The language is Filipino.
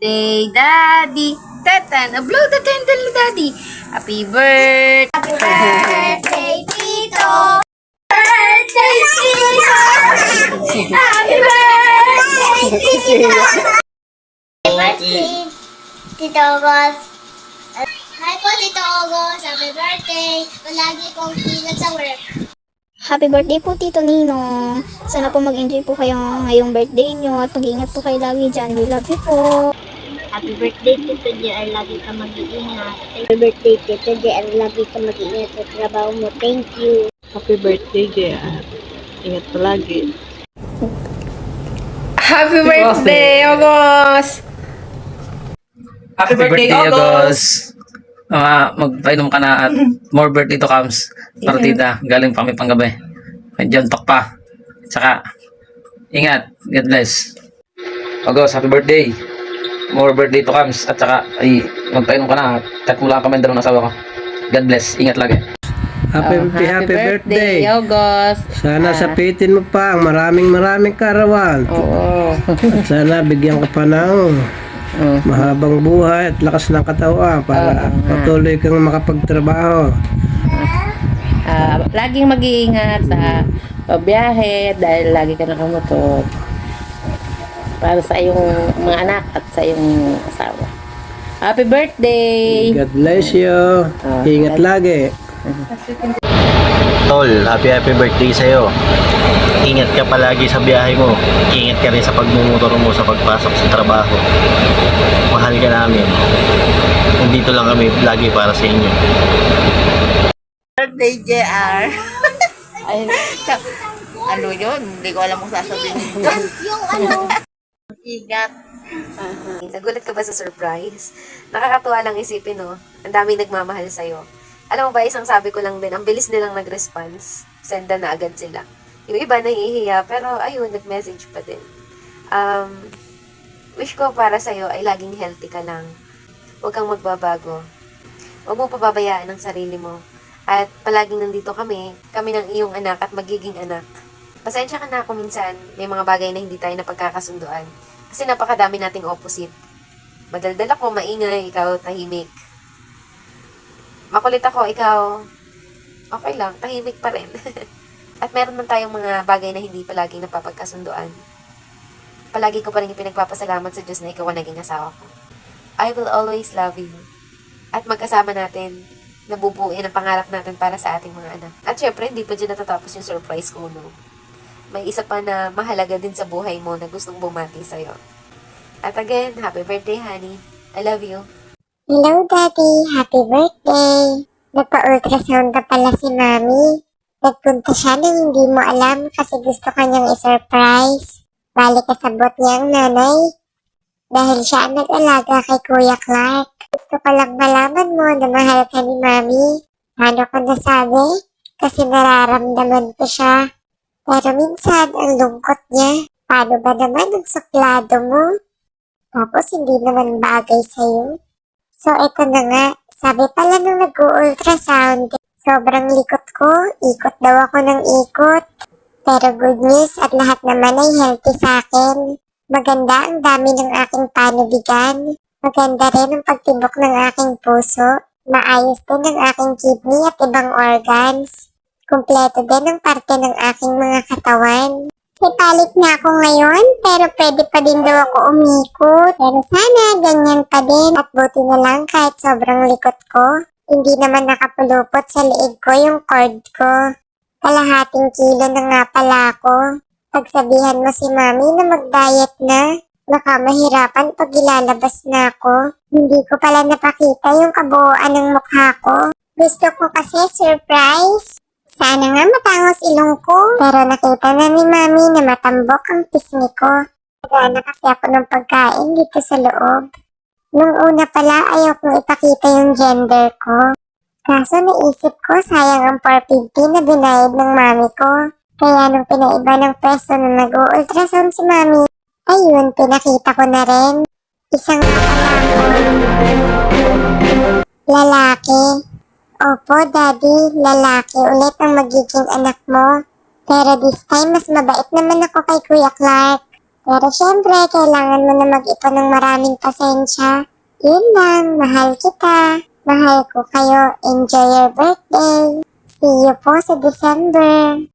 birthday, Daddy. Tatan, blow the candle, Daddy. Happy birthday. Happy birthday, Tito! Birthday, Tito! Happy birthday, Tito! Happy birthday, Tito August! Hi po, Tito August! Happy birthday! Palagi kong ingat sa work. Happy birthday po, Tito Nino. Sana po mag-enjoy po kayo ngayong birthday nyo at mag-ingat po kayo lagi dyan. We love you po. Happy birthday, Tito JR. Lagi ka mag-iingat. Happy birthday, Tito JR. Lagi ka mag-iingat sa trabaho mo. Thank you. Happy birthday, JR. Ingat palagi. Happy birthday, August. Happy birthday, August! Magpainom ka na at more birthday to comes. Partida, galing pa kami panggabi. Medyo antok pa. Tsaka, ingat. God bless. August, happy birthday. More birthday to comes. At tsaka, magpainom ka na. At mula kami dalawang asawa ko. God bless. Ingat lagi. Happy birthday, August. Sana sapitin mo pa ang maraming karawan. Oo. At sana bigyan ka pa ng mahabang buhay at lakas ng katawan para patuloy kang makapagtrabaho. Laging mag-iingat sa pagbiyahe dahil lagi ka nakamotor para sa iyong mga anak at sa iyong asawa. Happy birthday! God bless you. Ingat lagi. Tol, happy birthday sa'yo. Ingat ka palagi sa biyahe mo. Ingat ka rin sa pagmumotor mo sa pagpasok sa trabaho. Mahal ka namin. Nandito lang kami lagi para sa inyo. Birthday, JR. Ay, ano yun? Hindi ko alam kung sasabihin. Yung ano, Ingat. Nagulat ka ba sa surprise? Nakakatuwa lang isipin, no? Ang daming nagmamahal sa'yo. Alam mo ba, isang sabi ko lang din, ang bilis nilang nag-response. Senda na agad sila. Yung iba nahihiya, pero ayun, nag-message pa din. Wish ko para sa'yo ay laging healthy ka lang. Huwag kang magbabago. Huwag mo pababayaan ang sarili mo. At palaging nandito kami ng iyong anak at magiging anak. Pasensya ka na kung minsan may mga bagay na hindi tayo napagkakasunduan. Kasi napakadami nating opposite. Madaldal ako, maingay, ikaw tahimik. Makulit ako, ikaw okay lang, tahimik pa rin. At meron man tayong mga bagay na hindi palaging napapagkasunduan. Palagi ko pa rin pinagpapasalamat sa Diyos na ikaw ang naging asawa ko. I will always love you. At magkasama natin, nabubuuin ang pangarap natin para sa ating mga anak. At syempre, hindi pa dyan natatapos yung surprise ko, no? May isa pa na mahalaga din sa buhay mo na gustong bumati sa'yo. At again, happy birthday, honey. I love you. hello, Daddy. Happy birthday. Nagpa-ultrasound na pala si Mami. Nagpunta siya nang hindi mo alam kasi gusto kanyang i-surprise. Balik kasabot niya ang nanay. Dahil siya ang nag-alaga kay Kuya Clark. Gusto ko lang malaman mo na mahal ka ni Mami. Ano ko nasabi? Kasi nararamdaman ko siya. Pero minsan, ang lungkot niya. Paano ba naman ang suplado mo? Tapos hindi naman bagay sa'yo. So, ito na nga. Sabi pala nung nag-ultrasound, sobrang likot ko. Ikot daw ako ng ikot. Pero good news at lahat naman ay healthy sa akin. Maganda ang dami ng aking panubigan. Maganda rin ang pagtibok ng aking puso. Maayos din ang aking kidney at ibang organs. Kumpleto din ang parte ng aking mga katawan. Sipalit na ako ngayon, pero pwede pa din daw ako umikot. Pero sana ganyan pa din at buti na lang kahit sobrang likot ko. Hindi naman nakapulupot sa liig ko yung cord ko. Kalahating kilo na nga pala ako. Pagsabihan mo si Mami na mag-diet na, baka mahirapan pag ilalabas na ako. Hindi ko pala napakita yung kabuuan ng mukha ko. Gusto ko kasi surprise. Sana nga matangos ilong ko. Pero nakita na ni Mami na matambok ang pisngi ko. Nagana kasi ako ng pagkain dito sa loob. Nung una pala ayaw kong ipakita yung gender ko. Kaso naisip ko sayang ang 450 na binayad ng Mami ko. Kaya nung pinaiba ng pwesto na nag-ultrasound si Mami, ayun, pinakita ko na rin. Isang nga pala ako. Lalaki. Opo, Daddy, lalaki ulit ang magiging anak mo. Pero this time, mas mabait naman ako kay Kuya Clark. Pero syempre, kailangan mo na mag-ipon ng maraming pasensya. Yun lang, mahal kita. Mahal ko kayo. Enjoy your birthday. See you po sa December.